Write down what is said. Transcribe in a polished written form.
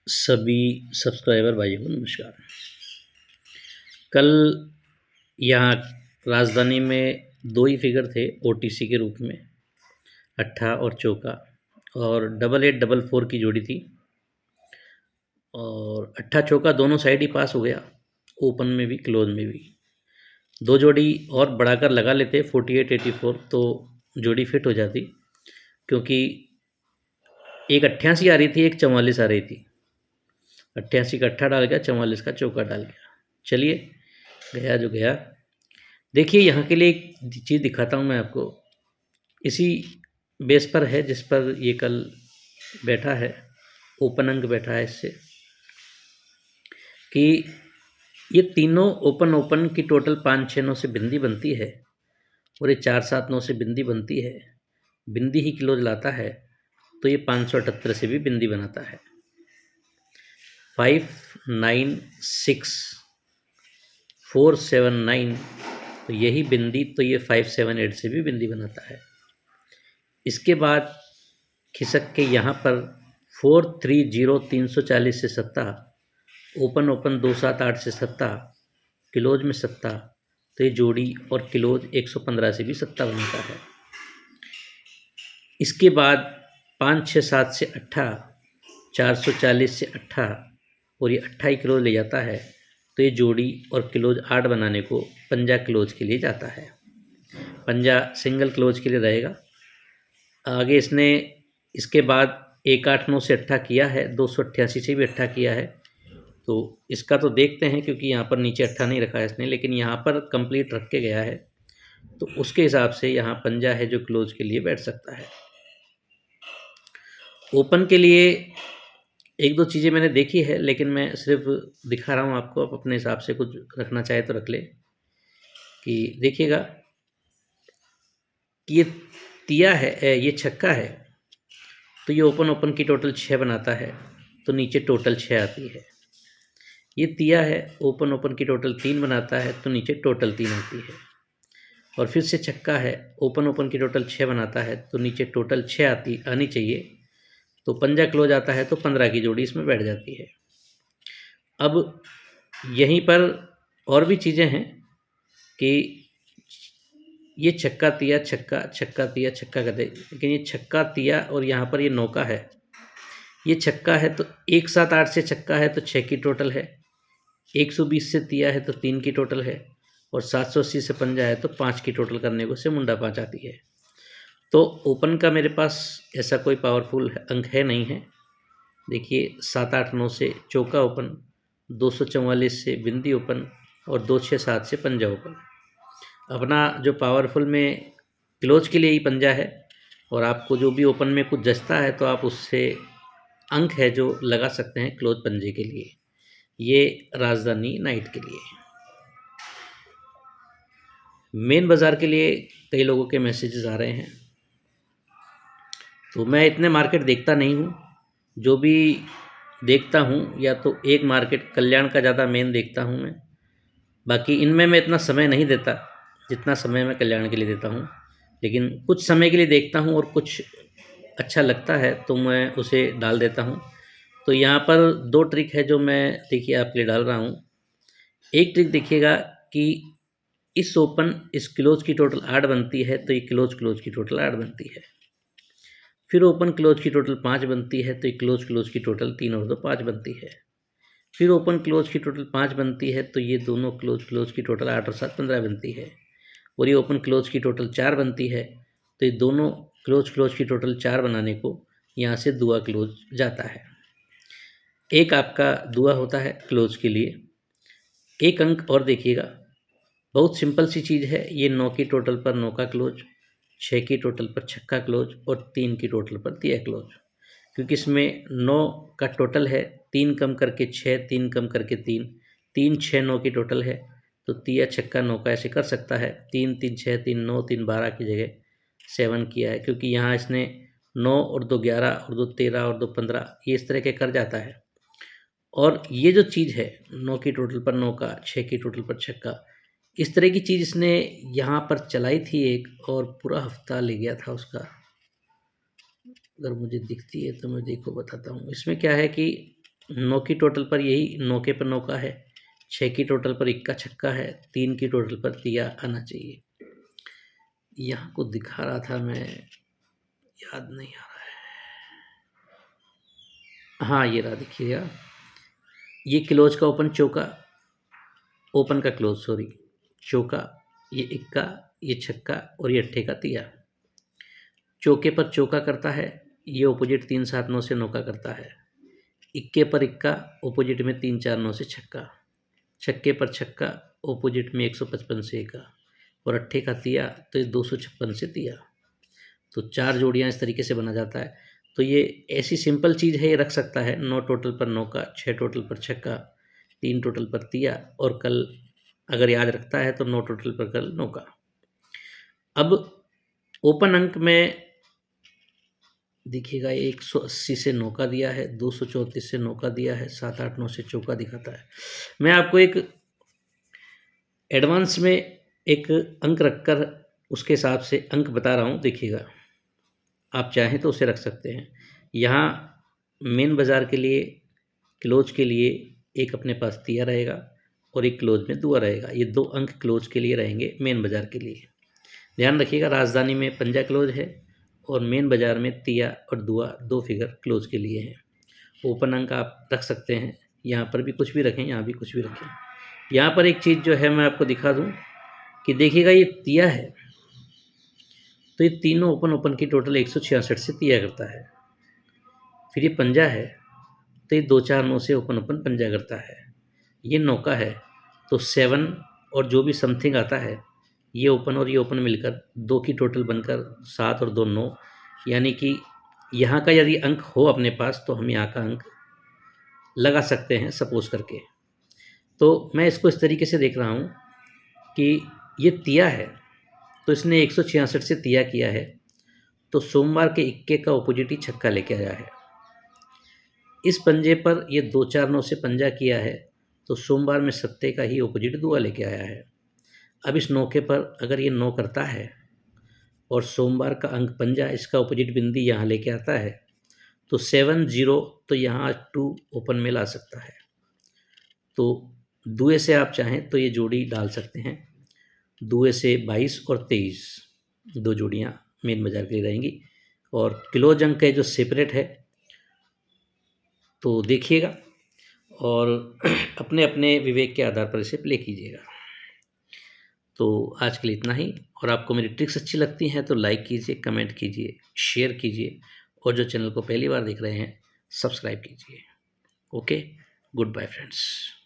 सभी सब्सक्राइबर भाइयों को नमस्कार। कल यहाँ राजधानी में दो ही फिगर थे ओटीसी के रूप में, अट्ठा और चौका, और 8844 की जोड़ी थी और अट्ठा चौका दोनों साइड ही पास हो गया, ओपन में भी क्लोज में भी। दो जोड़ी और बढ़ाकर लगा लेते 4884 तो जोड़ी फिट हो जाती, क्योंकि एक 88 आ रही थी, एक 44 आ रही थी। 88 का अट्ठा डाल गया, 44 का चौका डाल गया। चलिए, गया जो गया। देखिए, यहाँ के लिए एक चीज़ दिखाता हूँ मैं आपको, इसी बेस पर है जिस पर ये कल बैठा है, ओपन अंक बैठा है इससे, कि ये तीनों ओपन ओपन की टोटल 5-6-9 से बिंदी बनती है और ये 4-7-9 से बिंदी बनती है। बिंदी ही क्लोज लाता है तो ये 578 से भी बिंदी बनाता है। 596-479 तो यही बिंदी, तो ये 578 से भी बिंदी बनाता है। इसके बाद खिसक के यहाँ पर 430-340 से सत्ता, ओपन ओपन 278 से सत्ता, क्लोज में सत्ता, तो ये जोड़ी और क्लोज 115 से भी सत्ता बनाता है। इसके बाद 567 से अट्ठा, 440 से अट्ठा, और ये अट्ठा ही क्लोज ले जाता है, तो ये जोड़ी और क्लोज 8 बनाने को पंजा क्लोज के लिए जाता है। पंजा सिंगल क्लोज के लिए रहेगा। आगे इसने इसके बाद 189 से अट्ठा किया है, 288 से भी अट्ठा किया है, तो इसका तो देखते हैं, क्योंकि यहाँ पर नीचे अट्ठा नहीं रखा है इसने, लेकिन यहाँ पर कंप्लीट रख के गया है, तो उसके हिसाब से यहाँ पंजा है जो क्लोज के लिए बैठ सकता है। ओपन के लिए एक दो चीज़ें मैंने देखी है, लेकिन मैं सिर्फ दिखा रहा हूँ आपको, आप अपने हिसाब से कुछ रखना चाहे तो रख ले। कि देखिएगा कि ये तिया है, ये छक्का है, तो ये ओपन ओपन की टोटल 6 बनाता है, तो नीचे टोटल 6 आती है। ये तिया है, ओपन ओपन की टोटल 3 बनाता है, तो नीचे टोटल 3 आती है। और फिर से छक्का है, ओपन ओपन की टोटल 6 बनाता है, तो नीचे टोटल 6 आनी चाहिए, तो पंजा क्लोज आता है, तो 15 की जोड़ी इसमें बैठ जाती है। अब यहीं पर और भी चीज़ें हैं कि ये छक्का तिया छक्का छक्का तिया छक्का कहते हैं, लेकिन ये छक्का तिया और यहाँ पर ये नौका है। ये छक्का है तो 178 से छक्का है तो 6 की टोटल है, 120 से तिया है तो 3 की टोटल है, और 780 से पंजा है तो 5 की टोटल करने को से मुंडा 5 आती है। तो ओपन का मेरे पास ऐसा कोई पावरफुल अंक है नहीं है। देखिए, 7-8-9 से चौका ओपन, 244 से बिंदी ओपन, और 2-6-7 से पंजा ओपन। अपना जो पावरफुल में क्लोज के लिए ही पंजा है, और आपको जो भी ओपन में कुछ जचता है तो आप उससे अंक है जो लगा सकते हैं क्लोज पंजे के लिए। ये राजधानी नाइट के लिए। मेन बाज़ार के लिए कई लोगों के मैसेजेस आ रहे हैं, तो मैं इतने मार्केट देखता नहीं हूँ। जो भी देखता हूँ या तो एक मार्केट कल्याण का ज़्यादा मेन देखता हूँ मैं, बाकी इनमें मैं इतना समय नहीं देता जितना समय मैं कल्याण के लिए देता हूँ। लेकिन कुछ समय के लिए देखता हूँ और कुछ अच्छा लगता है तो मैं उसे डाल देता हूँ। तो यहाँ पर दो ट्रिक है जो मैं देखिए आपके लिए डाल रहा हूँ। एक ट्रिक देखिएगा कि इस ओपन इस क्लोज की टोटल 8 बनती है, तो ये क्लोज क्लोज की टोटल 8 बनती है। फिर ओपन क्लोज की टोटल 5 बनती है, तो ये क्लोज क्लोज की टोटल 3 और 2 5 बनती है। फिर ओपन क्लोज की टोटल 5 बनती है, तो ये दोनों क्लोज क्लोज की टोटल 8 और 7 15 बनती है। और ये ओपन क्लोज की टोटल 4 बनती है, तो ये दोनों क्लोज क्लोज की टोटल 4 बनाने को यहाँ से दुआ क्लोज जाता है। एक आपका दुआ होता है क्लोज के लिए। एक अंक और देखिएगा, बहुत सिंपल सी चीज़ है। ये 9 की टोटल पर 9 का क्लोज, 6 की टोटल पर छक्का क्लोज, और 3 की टोटल पर तिया क्लोज। क्योंकि इसमें 9 का टोटल है, 3 कम करके 6, 3 कम करके 3, 3 6 9 की टोटल है, तो तिया छक्का 9 का ऐसे कर सकता है। 3 3 6 3 9 3 12 की जगह 7 किया है, क्योंकि यहाँ इसने 9 और 2 11 और 2 13 और 2 15 ये इस तरह के कर जाता है। और ये जो चीज़ है 9 की टोटल पर 9 का, 6 की टोटल पर छक्का, इस तरह की चीज़ इसने यहाँ पर चलाई थी एक, और पूरा हफ्ता ले गया था उसका। अगर मुझे दिखती है तो मैं देखो बताता हूँ। इसमें क्या है कि 9 की टोटल पर यही नौके पर नौका है, 6 की टोटल पर इक्का छक्का है, 3 की टोटल पर तिया आना चाहिए। यहाँ को दिखा रहा था मैं, याद नहीं आ रहा है। हाँ ये रहा, देखिएगा ये क्लोज का ओपन चौका, ओपन का क्लोज सॉरी, चौका, ये इक्का, ये छक्का और ये अट्ठे का तिया। चौके पर चौका करता है, ये ऑपोजिट 3 7 9 से नौका करता है। इक्के पर इक्का, ऑपोजिट में 3 4 9 से छक्का। छक्के पर छक्का, ऑपोजिट में 155 से एका। और अट्ठे का तिया तो ये 256 से तिया। तो 4 जोड़ियाँ इस तरीके से बना जाता है। तो ये ऐसी सिंपल चीज़ है, ये रख सकता है 9 टोटल पर नौका, 6 टोटल पर छक्का, 3 टोटल पर तिया, और कल अगर याद रखता है तो 9 टोटल पर कल नौका। अब ओपन अंक में देखिएगा 180 से नौका दिया है, 234 से नौका दिया है, 7 8 9 से चौका दिखाता है। मैं आपको एक एडवांस में एक अंक रखकर उसके हिसाब से अंक बता रहा हूँ, देखिएगा आप चाहें तो उसे रख सकते हैं। यहाँ मेन बाज़ार के लिए, क्लोज के लिए एक अपने पास तिया रहेगा और एक क्लोज में दुआ रहेगा। ये 2 अंक क्लोज के लिए रहेंगे मेन बाज़ार के लिए। ध्यान रखिएगा, राजधानी में पंजा क्लोज है और मेन बाज़ार में तिया और दुआ 2 फिगर क्लोज के लिए हैं। ओपन अंक आप रख सकते हैं, यहाँ पर भी कुछ भी रखें, यहाँ भी कुछ भी रखें। यहाँ पर एक चीज़ जो है मैं आपको दिखा दूँ कि देखिएगा ये तिया है, तो ये तीनों ओपन की टोटल 166 से तिया करता है। फिर ये पंजा है, तो ये 2 4 9 से ओपन पंजा करता है। ये नौका है, तो 7 और जो भी समथिंग आता है, ये ओपन और ये ओपन मिलकर 2 की टोटल बनकर 7 और 2 9, यानी कि यहाँ का यदि अंक हो अपने पास तो हम यहाँ का अंक लगा सकते हैं सपोज करके। तो मैं इसको इस तरीके से देख रहा हूँ कि ये तिया है, तो इसने 166 से तिया किया है, तो सोमवार के इक्के का ऑपोजिट ही छक्का लेके आया है। इस पंजे पर ये 2 4 9 से पंजा किया है, तो सोमवार में सत्ते का ही ऑपोजिट दुआ लेके आया है। अब इस नौके पर अगर ये 9 करता है और सोमवार का अंक पंजा, इसका ऑपोजिट बिंदी यहाँ लेके आता है, तो 7 0, तो यहाँ 2 ओपन में ला सकता है। तो दुए से आप चाहें तो ये जोड़ी डाल सकते हैं। दुए से 22 और 23 2 जोड़ियाँ मेन बाज़ार के लिए रहेंगी। और क्लोज अंक है जो सेपरेट है, तो देखिएगा और अपने अपने विवेक के आधार पर इसे प्ले कीजिएगा। तो आज के लिए इतना ही। और आपको मेरी ट्रिक्स अच्छी लगती हैं तो लाइक कीजिए, कमेंट कीजिए, शेयर कीजिए, और जो चैनल को पहली बार देख रहे हैं सब्सक्राइब कीजिए। Okay, goodbye friends.